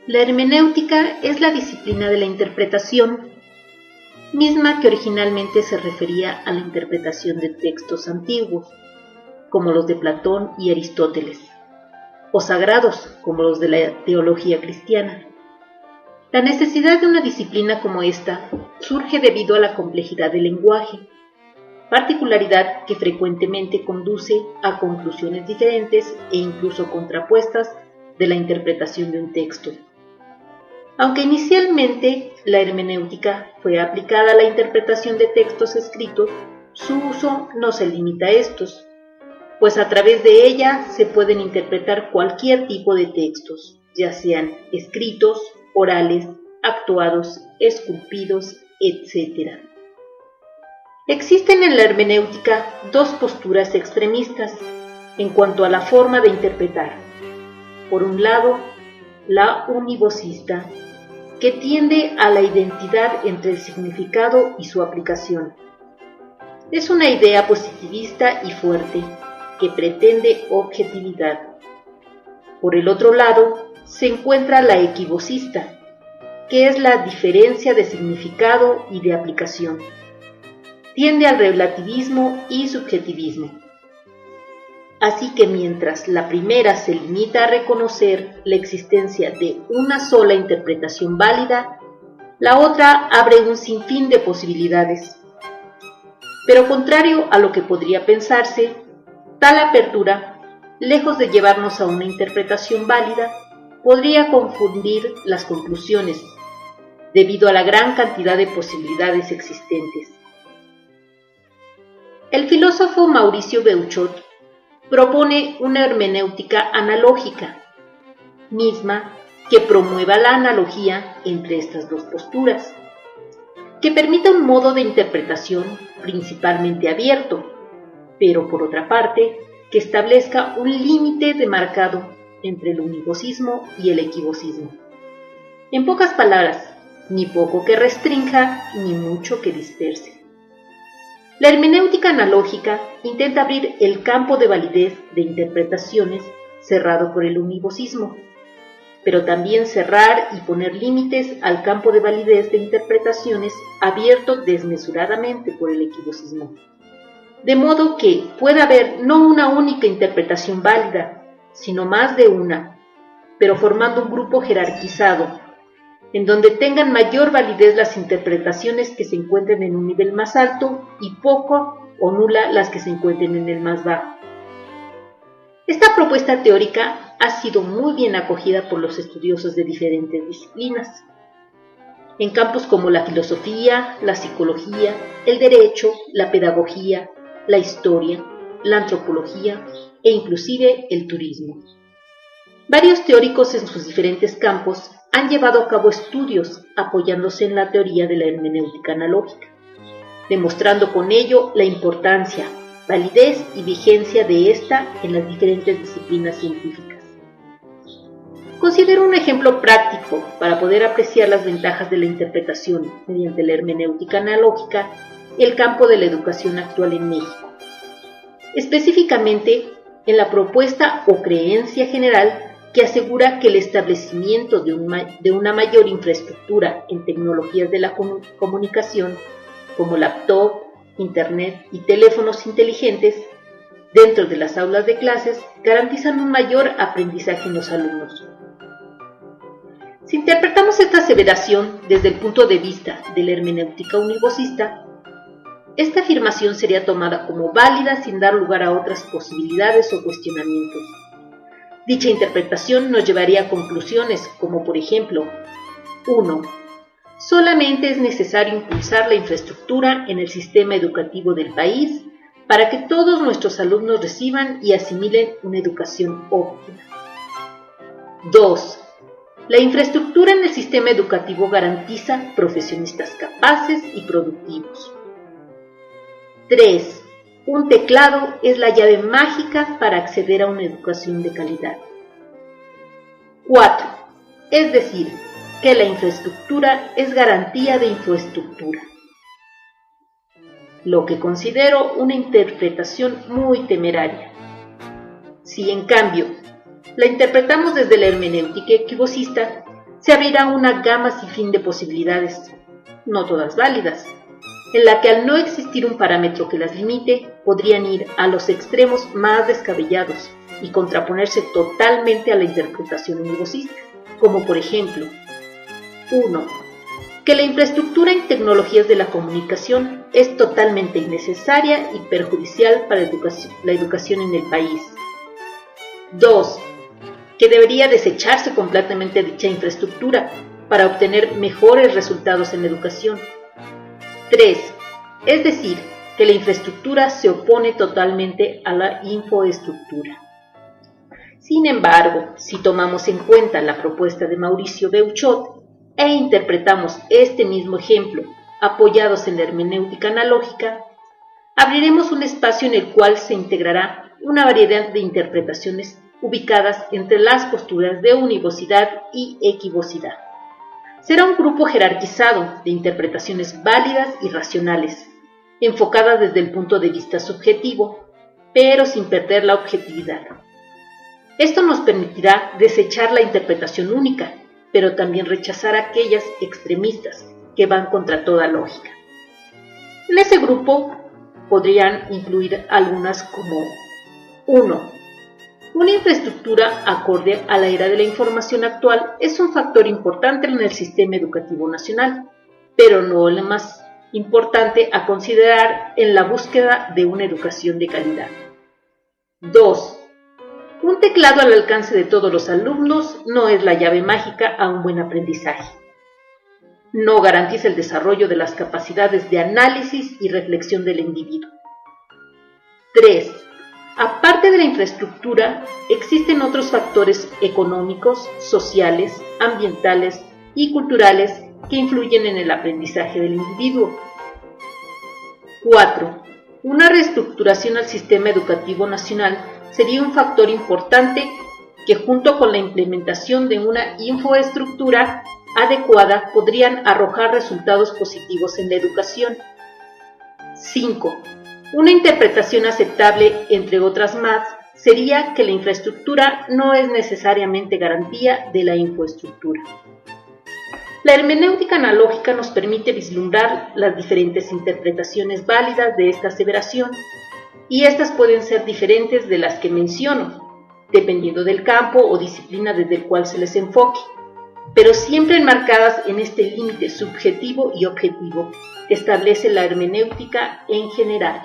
La hermenéutica es la disciplina de la interpretación, misma que originalmente se refería a la interpretación de textos antiguos, como los de Platón y Aristóteles, o sagrados, como los de la teología cristiana. La necesidad de una disciplina como esta surge debido a la complejidad del lenguaje, particularidad que frecuentemente conduce a conclusiones diferentes e incluso contrapuestas de la interpretación de un texto. Aunque inicialmente la hermenéutica fue aplicada a la interpretación de textos escritos, su uso no se limita a estos, pues a través de ella se pueden interpretar cualquier tipo de textos, ya sean escritos, orales, actuados, esculpidos, etc. Existen en la hermenéutica dos posturas extremistas en cuanto a la forma de interpretar. Por un lado, la univocista, que tiende a la identidad entre el significado y su aplicación. Es una idea positivista y fuerte, que pretende objetividad. Por el otro lado, se encuentra la equivocista, que es la diferencia de significado y de aplicación. Tiende al relativismo y subjetivismo. Así que mientras la primera se limita a reconocer la existencia de una sola interpretación válida, la otra abre un sinfín de posibilidades. Pero contrario a lo que podría pensarse, tal apertura, lejos de llevarnos a una interpretación válida, podría confundir las conclusiones, debido a la gran cantidad de posibilidades existentes. El filósofo Mauricio Beuchot propone una hermenéutica analógica, misma que promueva la analogía entre estas dos posturas, que permita un modo de interpretación principalmente abierto, pero por otra parte, que establezca un límite demarcado entre el univocismo y el equivocismo. En pocas palabras, ni poco que restrinja, ni mucho que disperse. La hermenéutica analógica intenta abrir el campo de validez de interpretaciones cerrado por el univocismo, pero también cerrar y poner límites al campo de validez de interpretaciones abierto desmesuradamente por el equivocismo. De modo que pueda haber no una única interpretación válida, sino más de una, pero formando un grupo jerarquizado, en donde tengan mayor validez las interpretaciones que se encuentren en un nivel más alto y poco o nula las que se encuentren en el más bajo. Esta propuesta teórica ha sido muy bien acogida por los estudiosos de diferentes disciplinas, en campos como la filosofía, la psicología, el derecho, la pedagogía, la historia, la antropología e inclusive el turismo. Varios teóricos en sus diferentes campos han llevado a cabo estudios apoyándose en la teoría de la hermenéutica analógica, demostrando con ello la importancia, validez y vigencia de esta en las diferentes disciplinas científicas. Considero un ejemplo práctico para poder apreciar las ventajas de la interpretación mediante la hermenéutica analógica el campo de la educación actual en México, específicamente en la propuesta o creencia general que asegura que el establecimiento de una mayor infraestructura en tecnologías de la comunicación, como laptop, internet y teléfonos inteligentes, dentro de las aulas de clases, garantizan un mayor aprendizaje en los alumnos. Si interpretamos esta aseveración desde el punto de vista de la hermenéutica univocista, esta afirmación sería tomada como válida sin dar lugar a otras posibilidades o cuestionamientos. Dicha interpretación nos llevaría a conclusiones como, por ejemplo, 1. Solamente es necesario impulsar la infraestructura en el sistema educativo del país para que todos nuestros alumnos reciban y asimilen una educación óptima. 2. La infraestructura en el sistema educativo garantiza profesionistas capaces y productivos. 3. Un teclado es la llave mágica para acceder a una educación de calidad. 4. Es decir, que la infraestructura es garantía de infraestructura. Lo que considero una interpretación muy temeraria. Si en cambio la interpretamos desde la hermenéutica equivocista, se abrirá una gama sin fin de posibilidades, no todas válidas, en la que al no existir un parámetro que las limite, podrían ir a los extremos más descabellados y contraponerse totalmente a la interpretación univocista, como por ejemplo, 1. Que la infraestructura en tecnologías de la comunicación es totalmente innecesaria y perjudicial para la educación en el país. 2. Que debería desecharse completamente dicha infraestructura para obtener mejores resultados en la educación. 3. Es decir, que la infraestructura se opone totalmente a la infoestructura. Sin embargo, si tomamos en cuenta la propuesta de Mauricio Beuchot e interpretamos este mismo ejemplo apoyados en la hermenéutica analógica, abriremos un espacio en el cual se integrará una variedad de interpretaciones ubicadas entre las posturas de univocidad y equivocidad. Será un grupo jerarquizado de interpretaciones válidas y racionales, enfocadas desde el punto de vista subjetivo, pero sin perder la objetividad. Esto nos permitirá desechar la interpretación única, pero también rechazar aquellas extremistas que van contra toda lógica. En ese grupo podrían incluir algunas como 1. Una infraestructura acorde a la era de la información actual es un factor importante en el sistema educativo nacional, pero no el más importante a considerar en la búsqueda de una educación de calidad. 2. Un teclado al alcance de todos los alumnos no es la llave mágica a un buen aprendizaje. No garantiza el desarrollo de las capacidades de análisis y reflexión del individuo. 3. Aparte de la infraestructura, existen otros factores económicos, sociales, ambientales y culturales que influyen en el aprendizaje del individuo. 4. Una reestructuración al sistema educativo nacional sería un factor importante que, junto con la implementación de una infoestructura adecuada, podrían arrojar resultados positivos en la educación. 5. Una interpretación aceptable, entre otras más, sería que la infraestructura no es necesariamente garantía de la infoestructura. La hermenéutica analógica nos permite vislumbrar las diferentes interpretaciones válidas de esta aseveración, y estas pueden ser diferentes de las que menciono, dependiendo del campo o disciplina desde el cual se les enfoque, pero siempre enmarcadas en este límite subjetivo y objetivo que establece la hermenéutica en general.